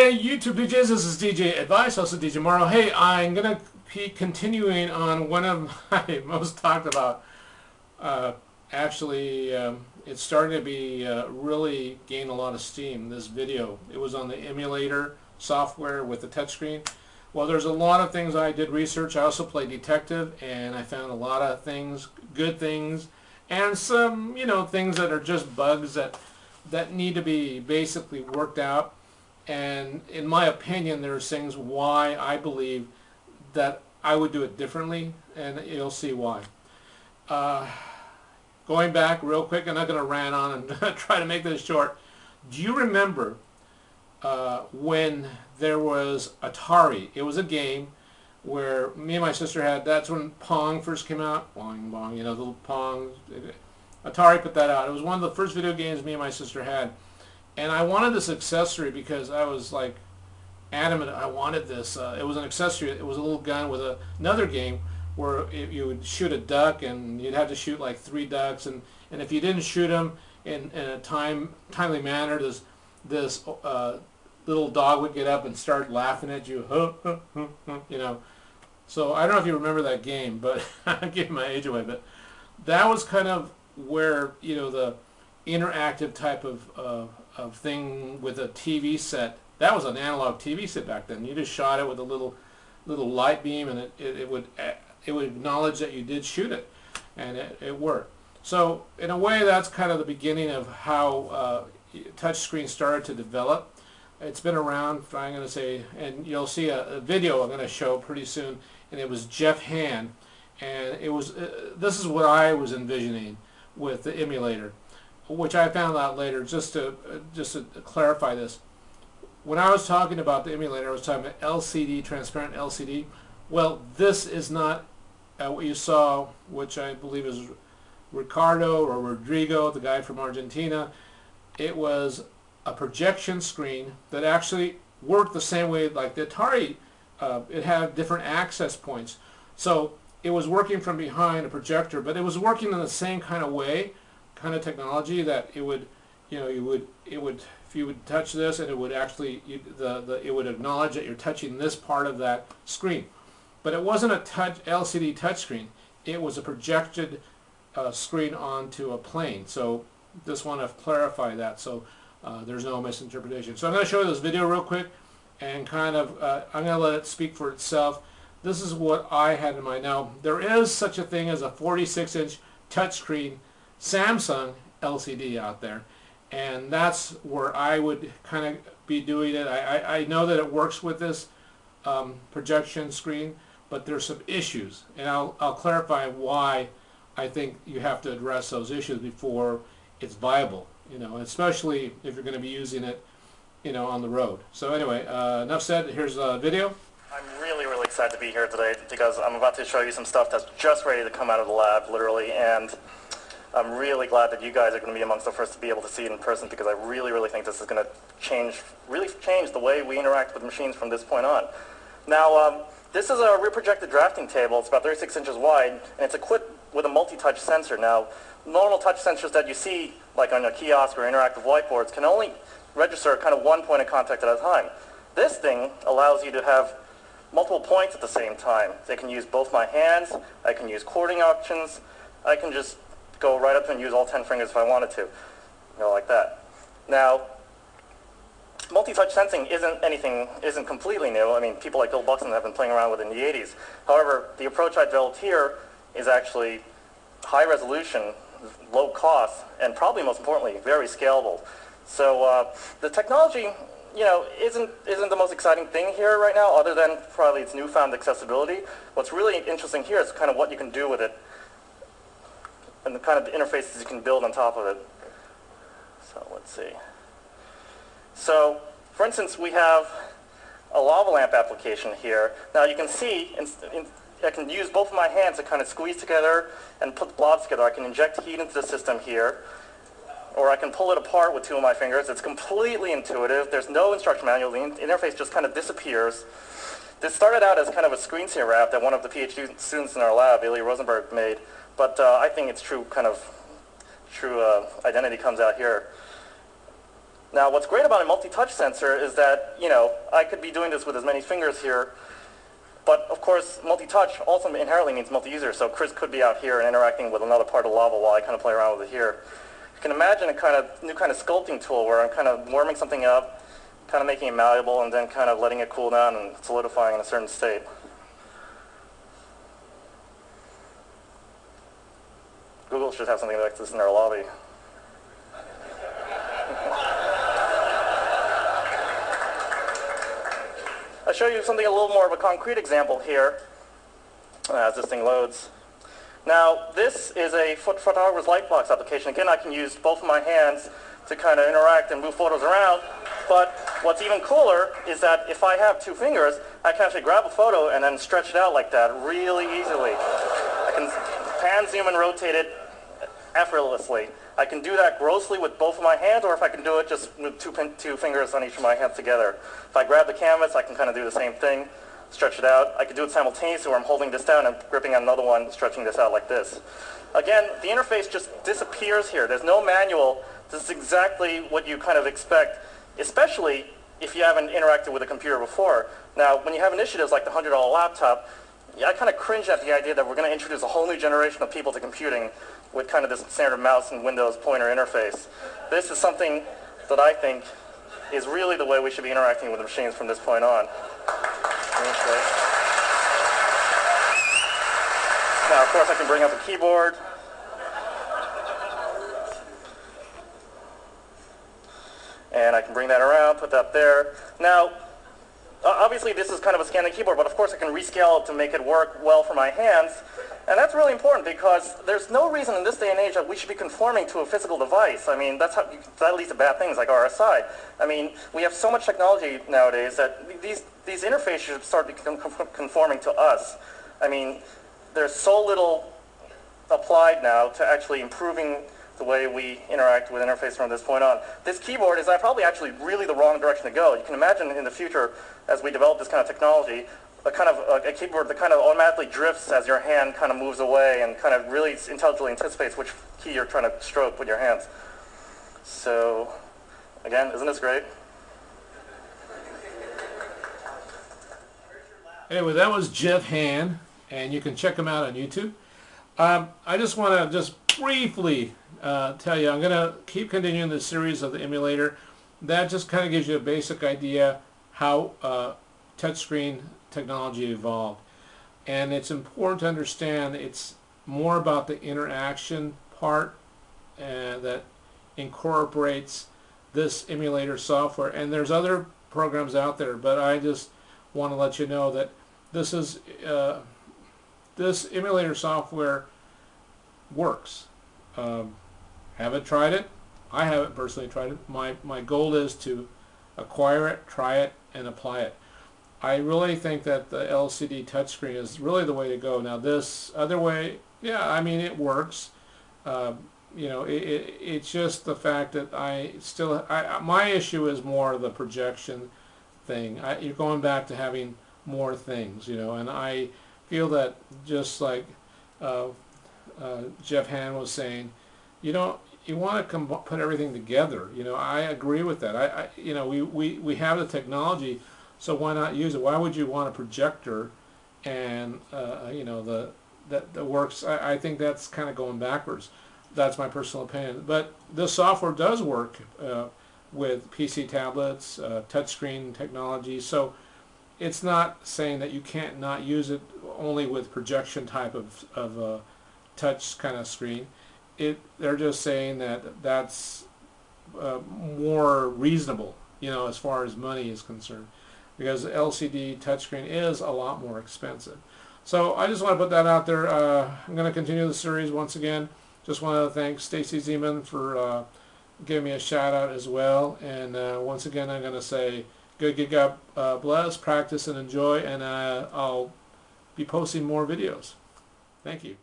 Hey YouTube DJs, this is DJ Advice, also DJ Morrow. Hey, I'm going to be continuing on one of my most talked about. It's starting to be really gain a lot of steam, this video. It was on the Emulator Software with the touchscreen. Well, there's a lot of things I did research. I also played detective, and I found a lot of things, good things, and some, things that are just bugs that need to be basically worked out. And in my opinion, there's things why I believe that I would do it differently, and you'll see why. Going back real quick, I'm not going to rant on and try to make this short. Do you remember when there was Atari? It was a game where me and my sister had, that's when Pong first came out. Boing, bong, the little Pong. Atari put that out. It was one of the first video games me and my sister had. And I wanted this accessory because I was like adamant I wanted this. It was an accessory. It was a little gun with another game where you would shoot a duck, and you'd have to shoot like 3 ducks, and if you didn't shoot them in a timely manner, this little dog would get up and start laughing at you. So I don't know if you remember that game, but I'm giving my age away. But that was kind of where the interactive type of thing with a TV set. That was an analog TV set back then. You just shot it with a little light beam, and it would acknowledge that you did shoot it, and it worked. So in a way, that's kind of the beginning of how touchscreen started to develop. It's been around, I'm going to say, and you'll see a video I'm going to show pretty soon, and it was Jeff Hand, and it was this is what I was envisioning with the emulator, which I found out later. Just to clarify this, when I was talking about the emulator, I was talking about LCD, transparent LCD. Well, this is not what you saw, which I believe is Ricardo or Rodrigo, the guy from Argentina. It was a projection screen that actually worked the same way like the Atari. It had different access points, so it was working from behind a projector, but it was working in the same kind of way, kind of technology, that it would, if you would touch this, and it would actually, it would acknowledge that you're touching this part of that screen. But it wasn't a LCD touchscreen. It was a projected screen onto a plane. So just want to clarify that, so there's no misinterpretation. So I'm going to show you this video real quick, and kind of I'm going to let it speak for itself. This is what I had in mind. Now, there is such a thing as a 46-inch touchscreen Samsung LCD out there, and that's where I would kind of be doing it. I know that it works with this projection screen, but there's some issues, and I'll clarify why I think you have to address those issues before it's viable, especially if you're going to be using it on the road. So anyway, enough said. Here's a video. I'm really excited to be here today because I'm about to show you some stuff that's just ready to come out of the lab, literally, and I'm really glad that you guys are going to be amongst the first to be able to see it in person, because I really think this is going to change the way we interact with machines from this point on. Now, this is a rear projected drafting table. It's about 36 inches wide, and it's equipped with a multi-touch sensor. Now, normal touch sensors that you see, like on a kiosk or interactive whiteboards, can only register kind of one point of contact at a time. This thing allows you to have multiple points at the same time. I can use both my hands, I can use chording options, I can just go right up and use all 10 fingers if I wanted to, like that. Now, multi-touch sensing isn't completely new. I mean, people like Bill Buxton have been playing around with it in the 80s. However, the approach I developed here is actually high resolution, low cost, and probably most importantly, very scalable. So the technology, isn't the most exciting thing here right now, other than probably its newfound accessibility. What's really interesting here is kind of what you can do with it, and the kind of interfaces you can build on top of it. So let's see. So, for instance, we have a lava lamp application here. Now you can see, I can use both of my hands to kind of squeeze together and put the blobs together. I can inject heat into the system here, or I can pull it apart with 2 of my fingers. It's completely intuitive. There's no instruction manual. The interface just kind of disappears. This started out as kind of a screensaver app that one of the PhD students in our lab, Ilya Rosenberg, made, but I think its true identity comes out here. Now, what's great about a multi-touch sensor is that, I could be doing this with as many fingers here, but of course, multi-touch also inherently means multi-user, so Chris could be out here and interacting with another part of the lava while I kind of play around with it here. You can imagine a new kind of sculpting tool where I'm kind of warming something up, kind of making it malleable, and then kind of letting it cool down and solidifying in a certain state. Google should have something like this in their lobby. I'll show you something a little more of a concrete example here as this thing loads. Now, this is a photographer's lightbox application. Again, I can use both of my hands to kind of interact and move photos around, but what's even cooler is that if I have two fingers, I can actually grab a photo and then stretch it out like that really easily. I can pan, zoom, and rotate it effortlessly. I can do that grossly with both of my hands, or if I can do it just with two fingers on each of my hands together. If I grab the canvas, I can kind of do the same thing, stretch it out. I can do it simultaneously where I'm holding this down and gripping on another one, stretching this out like this. Again, the interface just disappears here. There's no manual. This is exactly what you kind of expect, especially if you haven't interacted with a computer before. Now, when you have initiatives like the $100 laptop, I kind of cringe at the idea that we're going to introduce a whole new generation of people to computing with kind of this standard mouse and Windows pointer interface. This is something that I think is really the way we should be interacting with the machines from this point on. Okay. Now, of course, I can bring up a keyboard. And I can bring that around, put that there. Now, obviously this is kind of a scanning keyboard, but of course I can rescale it to make it work well for my hands. And that's really important because there's no reason in this day and age that we should be conforming to a physical device. I mean, that leads to bad things like RSI. I mean, we have so much technology nowadays that these interfaces should start conforming to us. I mean, there's so little applied now to actually improving the way we interact with interface from this point on. This keyboard is probably actually really the wrong direction to go. You can imagine in the future, as we develop this kind of technology, a keyboard that kind of automatically drifts as your hand kind of moves away and kind of really intelligently anticipates which key you're trying to stroke with your hands. So, again, isn't this great? Anyway, that was Jeff Hand, and you can check him out on YouTube. I just want to briefly tell you, I'm going to keep continuing the series of the emulator. That just kind of gives you a basic idea how touchscreen technology evolved. And it's important to understand it's more about the interaction part that incorporates this emulator software. And there's other programs out there, but I just want to let you know that this is this emulator software works. Haven't tried it. I haven't personally tried it. My goal is to acquire it, try it, and apply it. I really think that the LCD touchscreen is really the way to go. Now this other way, yeah, I mean it works. It's just the fact that my issue is more the projection thing. You're going back to having more things, and I feel that just like Jeff Hand was saying, you want to put everything together. I agree with that. We have the technology, so why not use it? Why would you want a projector and that works? I think that's kind of going backwards. That's my personal opinion. But this software does work with PC tablets, touchscreen technology. So it's not saying that you can't not use it only with projection type of touch kind of screen. They're just saying that that's more reasonable, as far as money is concerned, because LCD touchscreen is a lot more expensive. So I just want to put that out there. I'm going to continue the series once again. Just want to thank Stacy Zeman for giving me a shout out as well. And once again, I'm going to say, good gig up, bless, practice, and enjoy. And I'll be posting more videos. Thank you.